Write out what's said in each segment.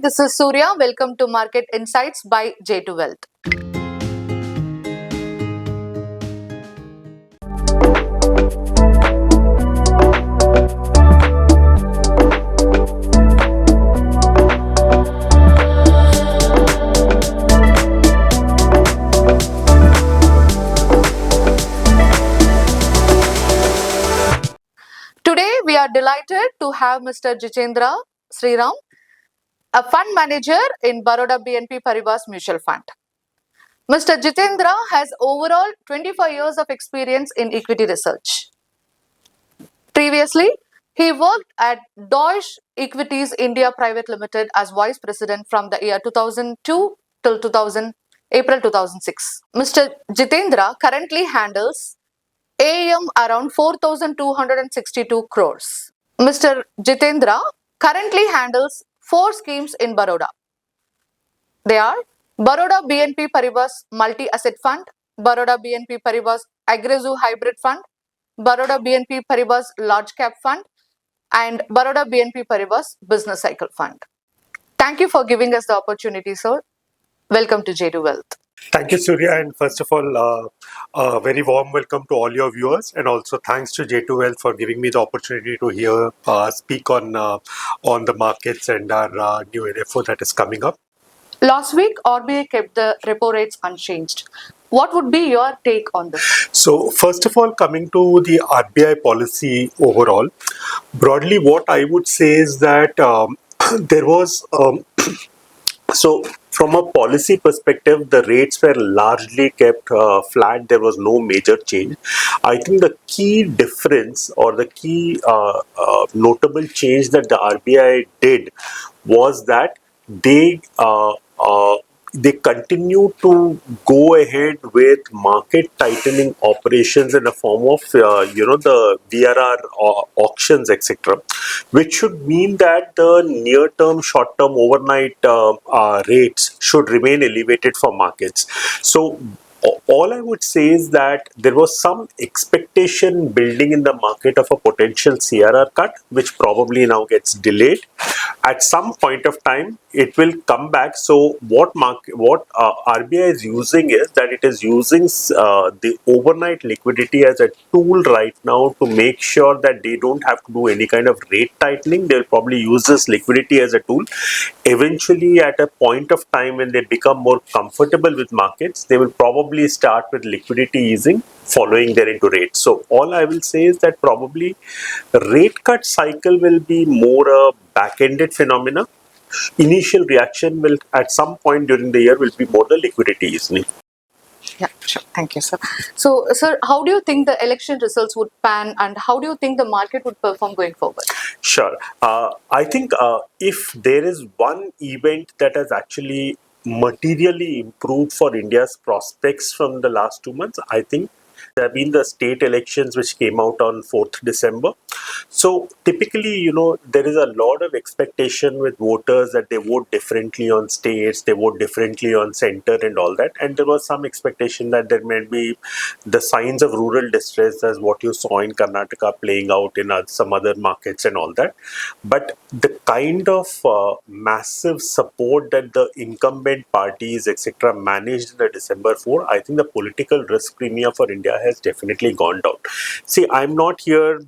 this is Surya. Welcome to Market Insights by J2 Wealth. Today, we are delighted to have Mr. Jitendra Sriram, a fund manager in Baroda BNP Paribas Mutual Fund. Mr. Jitendra has overall 25 years of experience in equity research. Previously, he worked at Deutsche Equities India Private Limited as vice president from the year 2002 till April 2006. Mr. Jitendra currently handles AUM around 4,262 crores. Mr. Jitendra currently handles 4 schemes in Baroda. They are Baroda BNP Paribas Multi-Asset Fund, Baroda BNP Paribas Aggressive Hybrid Fund, Baroda BNP Paribas Large Cap Fund, and Baroda BNP Paribas Business Cycle Fund. Thank you for giving us the opportunity, sir. Welcome to J2 Wealth. Thank you, Surya, and first of all, a very warm welcome to all your viewers, and also thanks to J2 Wealth for giving me the opportunity to speak on the markets and our new NFO that is coming up. Last week, RBI kept the repo rates unchanged. What would be your take on this? So, first of all, coming to the RBI policy overall, broadly, what I would say is that there was so, from a policy perspective, the rates were largely kept flat. There was no major change. I think the key difference or the key notable change that the RBI did was that they continue to go ahead with market tightening operations in a form of the VRR auctions, etc., which should mean that the near term, short term, overnight rates should remain elevated for markets. So all I would say is that there was some expectation building in the market of a potential CRR cut, which probably now gets delayed. At some point of time, it will come back. So what RBI is using is that it is using the overnight liquidity as a tool right now to make sure that they don't have to do any kind of rate tightening. They'll probably use this liquidity as a tool. Eventually, at a point of time when they become more comfortable with markets, they will probably start with liquidity easing, following there into rates. So all I will say is that probably rate cut cycle will be more a back-ended phenomena. Initial reaction will at some point during the year will be more the liquidity easing. Yeah, sure. Thank you, sir. So, sir, how do you think the election results would pan and how do you think the market would perform going forward? Sure. I think if there is one event that has actually materially improved for India's prospects from the last 2 months, I think there have been the state elections which came out on 4th December. So typically, there is a lot of expectation with voters that they vote differently on states, they vote differently on center and all that. And there was some expectation that there might be the signs of rural distress as what you saw in Karnataka playing out in some other markets and all that. But the kind of massive support that the incumbent parties, etc., managed in the December 4, I think the political risk premium for India has definitely gone down. See, I'm not here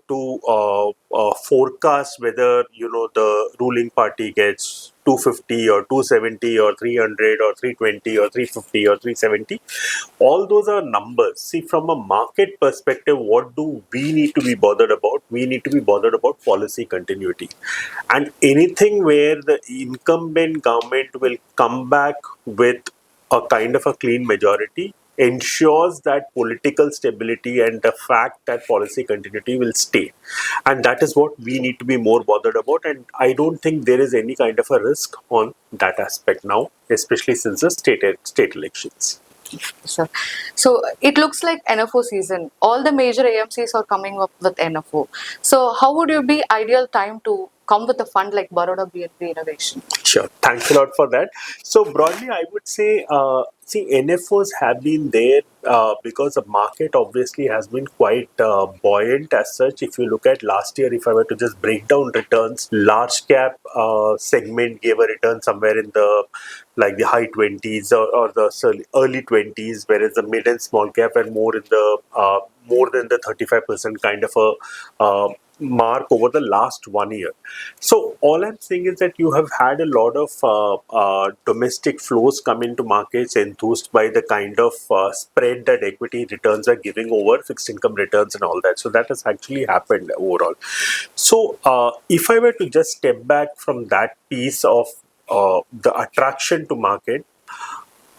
to forecast whether the ruling party gets 250 or 270 or 300 or 320 or 350 or 370. All those are numbers. See, from a market perspective, what do we need to be bothered about? We need to be bothered about policy continuity. And anything where the incumbent government will come back with a kind of a clean majority ensures that political stability and the fact that policy continuity will stay. And that is what we need to be more bothered about. And I don't think there is any kind of a risk on that aspect now, especially since the state elections. Sir. So it looks like NFO season. All the major AMCs are coming up with NFO. So how would you be ideal time to come with a fund like Baroda BNP Innovation? Sure. Thanks a lot for that. So broadly, I would say, NFOs have been there because the market obviously has been quite buoyant as such. If you look at last year, if I were to just break down returns, large cap segment gave a return somewhere in the high 20s or the early 20s, whereas the mid and small cap are more in the more than the 35% kind of a mark over the last 1 year. So all I'm saying is that you have had a lot of domestic flows come into markets enthused by the kind of spread that equity returns are giving over fixed income returns and all that. So that has actually happened overall. So if I were to just step back from that piece of the attraction to market,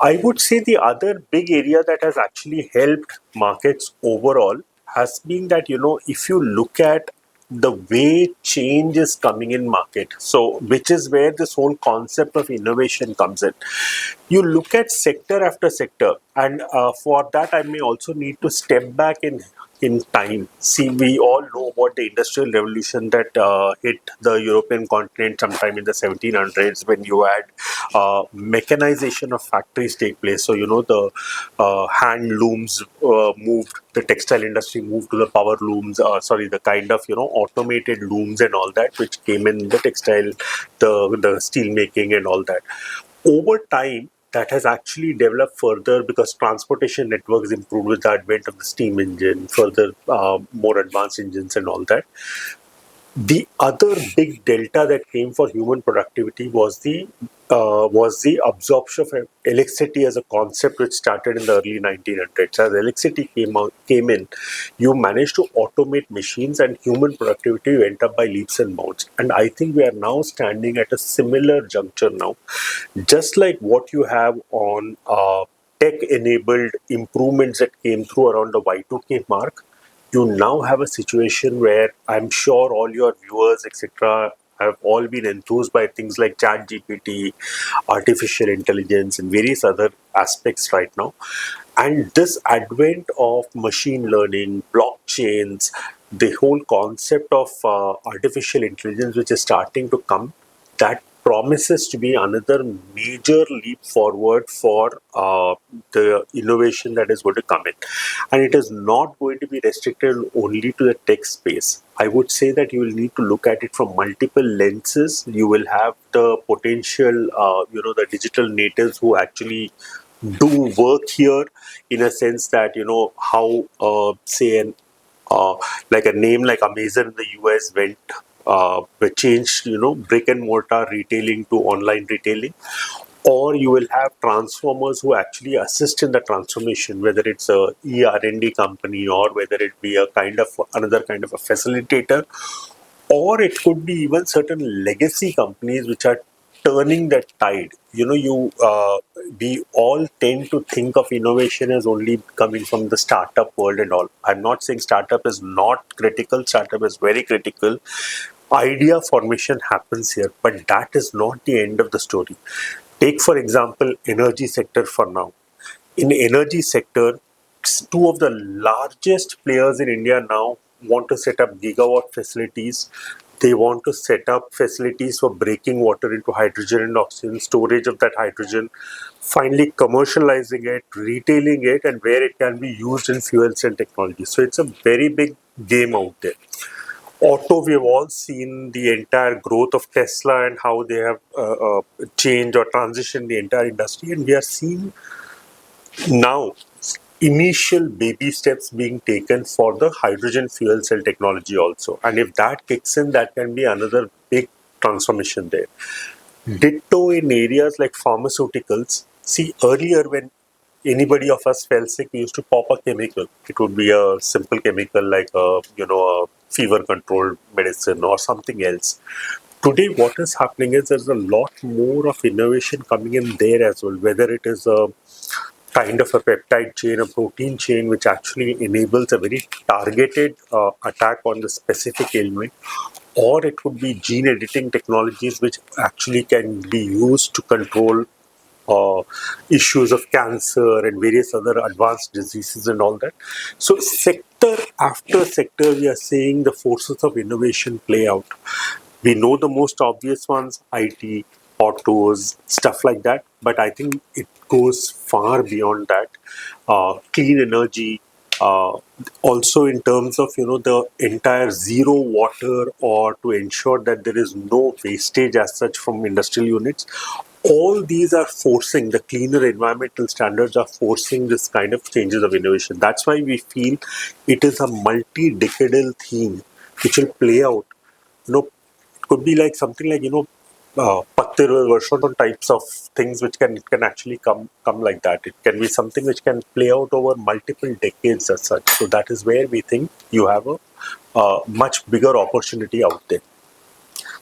I would say the other big area that has actually helped markets overall has been that, if you look at the way change is coming in market, so which is where this whole concept of innovation comes in. You look at sector after sector, and for that I may also need to step back in time. See, we all know about the industrial revolution that hit the European continent sometime in the 1700s, when you had mechanization of factories take place. So, the hand looms moved, the textile industry moved to the power looms, the kind of, automated looms and all that, which came in the textile, the steel making and all that. Over time, that has actually developed further because transportation networks improved with the advent of the steam engine, further more advanced engines and all that. The other big delta that came for human productivity was the absorption of electricity as a concept, which started in the early 1900s. As electricity came in, you managed to automate machines, and human productivity went up by leaps and bounds. And I think we are now standing at a similar juncture now, just like what you have on tech-enabled improvements that came through around the Y2K mark. You now have a situation where I'm sure all your viewers, etc., have all been enthused by things like chat GPT, artificial intelligence, and various other aspects right now. And this advent of machine learning, blockchains, the whole concept of artificial intelligence, which is starting to come, that promises to be another major leap forward for the innovation that is going to come in. And it is not going to be restricted only to the tech space. I would say that you will need to look at it from multiple lenses. You will have the potential, the digital natives who actually do work here, in a sense that, how, say, like a name like Amazon in the US went, changed, brick and mortar retailing to online retailing. Or you will have transformers who actually assist in the transformation, whether it's a ER&D company, or whether it be a kind of another kind of a facilitator, or it could be even certain legacy companies which are turning that tide. We all tend to think of innovation as only coming from the startup world and all. I'm not saying startup is not critical. Startup is very critical. Idea formation happens here, but that is not the end of the story. Take, for example, energy sector for now. In energy sector, two of the largest players in India now want to set up gigawatt facilities. They want to set up facilities for breaking water into hydrogen and oxygen, storage of that hydrogen, finally commercializing it, retailing it, and where it can be used in fuel cell technology. So it's a very big game out there. Auto, we have all seen the entire growth of Tesla and how they have changed or transitioned the entire industry, and we are seeing now initial baby steps being taken for the hydrogen fuel cell technology also. And if that kicks in, that can be another big transformation there. Ditto in areas like pharmaceuticals. See, earlier when anybody of us fell sick, we used to pop a chemical. It would be a simple chemical like a fever controlled medicine or something else. Today, what is happening is there's a lot more of innovation coming in there as well, whether it is a kind of a peptide chain, a protein chain, which actually enables a very targeted attack on the specific ailment, or it could be gene editing technologies, which actually can be used to control issues of cancer and various other advanced diseases and all that. So sector after sector, we are seeing the forces of innovation play out. We know the most obvious ones, IT, autos, stuff like that. but I think it goes far beyond that. Clean energy, also in terms of the entire zero water, or to ensure that there is no wastage as such from industrial units. All these are forcing, the cleaner environmental standards are forcing this kind of changes of innovation. That's why we feel it is a multi-decadal theme which will play out. Could be like something like Pattir version types of things which can actually come like that. It can be something which can play out over multiple decades as such. So that is where we think you have a much bigger opportunity out there.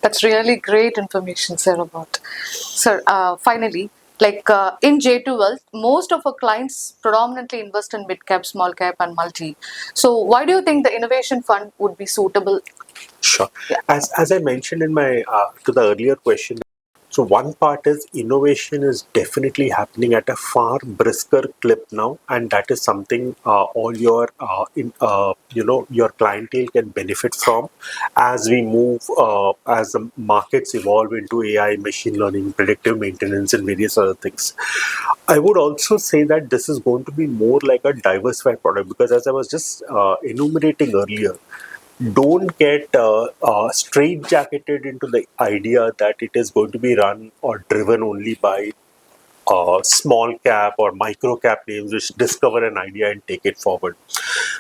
That's really great information, sir, about. Sir, finally, in J2 Wealth, most of our clients predominantly invest in mid cap, small cap, and multi. So, why do you think the innovation fund would be suitable? Sure. Yeah. As I mentioned in my to the earlier question, so one part is innovation is definitely happening at a far brisker clip now, and that is something all your your clientele can benefit from as we move as the markets evolve into AI, machine learning, predictive maintenance, and various other things. I would also say that this is going to be more like a diversified product, because as I was just enumerating earlier, don't get straitjacketed into the idea that it is going to be run or driven only by small cap or micro cap names which discover an idea and take it forward.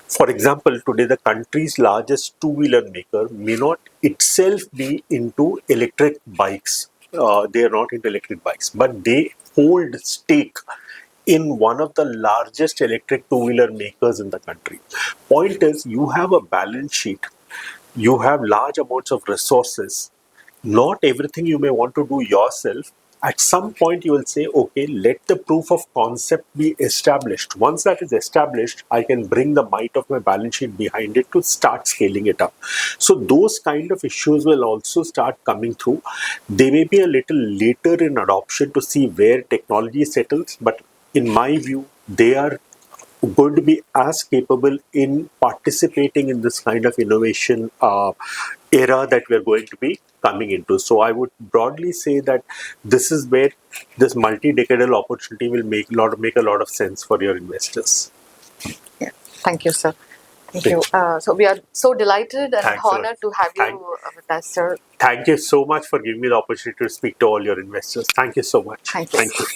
For example, today the country's largest two-wheeler maker may not itself be into electric bikes. They are not into electric bikes, but they hold stake in one of the largest electric two-wheeler makers in the country. Point is, you have a balance sheet, you have large amounts of resources. Not everything you may want to do yourself. At some point, you will say, okay, let the proof of concept be established. Once that is established, I can bring the might of my balance sheet behind it to start scaling it up. So, those kind of issues will also start coming through. They may be a little later in adoption to see where technology settles, but in my view, they are going to be as capable in participating in this kind of innovation era that we're going to be coming into. So I would broadly say that this is where this multi-decadal opportunity will make a lot of sense for your investors. Yeah. Thank you, sir. Thank you. So we are so delighted and Thanks a lot. honored to have you with us, sir. Thank you so much for giving me the opportunity to speak to all your investors. Thank you so much. Thank you. Thank you.